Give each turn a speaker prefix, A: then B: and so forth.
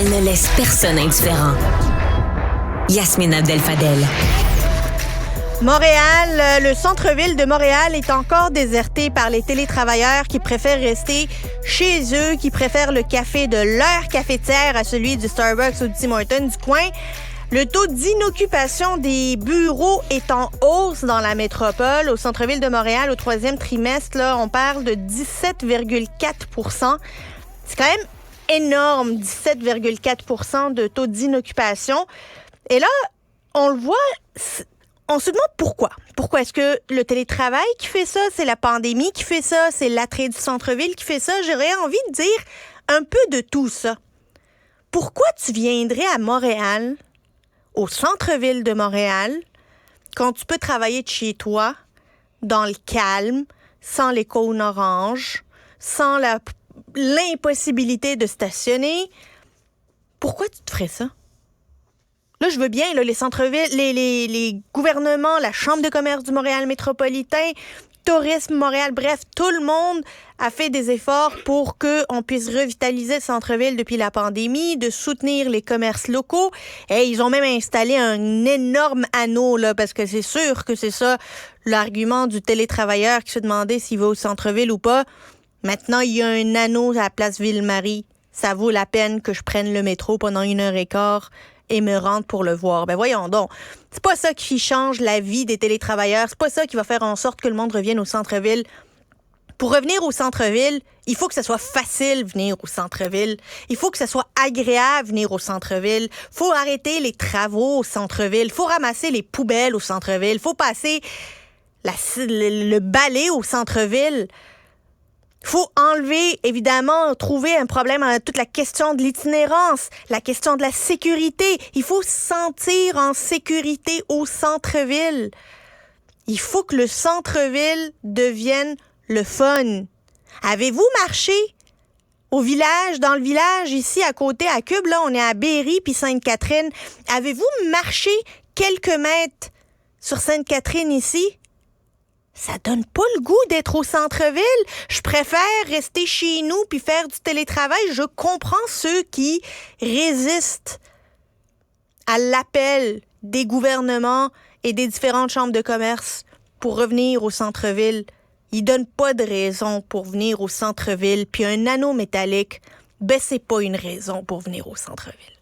A: Elle ne laisse personne indifférent. Yasmine Abdel-Fadel.
B: Montréal, le centre-ville de Montréal est encore déserté par les télétravailleurs qui préfèrent rester chez eux, qui préfèrent le café de leur cafetière à celui du Starbucks ou du Tim Hortons du coin. Le taux d'inoccupation des bureaux est en hausse dans la métropole. Au centre-ville de Montréal, au troisième trimestre, là, on parle de 17,4 %. C'est quand même énorme, 17,4 % de taux d'inoccupation. Et là, on le voit, on se demande pourquoi. Pourquoi est-ce que le télétravail qui fait ça, c'est la pandémie qui fait ça, c'est l'attrait du centre-ville qui fait ça? J'aurais envie de dire un peu de tout ça. Pourquoi tu viendrais à Montréal, au centre-ville de Montréal, quand tu peux travailler de chez toi, dans le calme, sans les cônes oranges, sans l'impossibilité de stationner? Pourquoi tu te ferais ça? Là, je veux bien, là, les centres-villes, les gouvernements, la Chambre de commerce du Montréal métropolitain, Tourisme Montréal, bref, tout le monde a fait des efforts pour qu'on puisse revitaliser le centre-ville depuis la pandémie, de soutenir les commerces locaux. Et ils ont même installé un énorme anneau, là, parce que c'est sûr que c'est ça l'argument du télétravailleur qui se demandait s'il va au centre-ville ou pas. Maintenant, il y a un anneau à la place Ville-Marie. Ça vaut la peine que je prenne le métro pendant 1h15 et me rendre pour le voir. Ben voyons donc. C'est pas ça qui change la vie des télétravailleurs. C'est pas ça qui va faire en sorte que le monde revienne au centre-ville. Pour revenir au centre-ville, il faut que ça soit facile venir au centre-ville. Il faut que ça soit agréable venir au centre-ville. Faut arrêter les travaux au centre-ville. Faut ramasser les poubelles au centre-ville. Faut passer le balai au centre-ville. Faut enlever, évidemment, trouver un problème à toute la question de l'itinérance, la question de la sécurité. Il faut se sentir en sécurité au centre-ville. Il faut que le centre-ville devienne le fun. Avez-vous marché au village, dans le village, ici, à côté, à Cube, là, on est à Berry puis Sainte-Catherine. Avez-vous marché quelques mètres sur Sainte-Catherine ici? Ça donne pas le goût d'être au centre-ville. Je préfère rester chez nous puis faire du télétravail. Je comprends ceux qui résistent à l'appel des gouvernements et des différentes chambres de commerce pour revenir au centre-ville. Ils donnent pas de raison pour venir au centre-ville. Puis un anneau métallique, ben c'est pas une raison pour venir au centre-ville.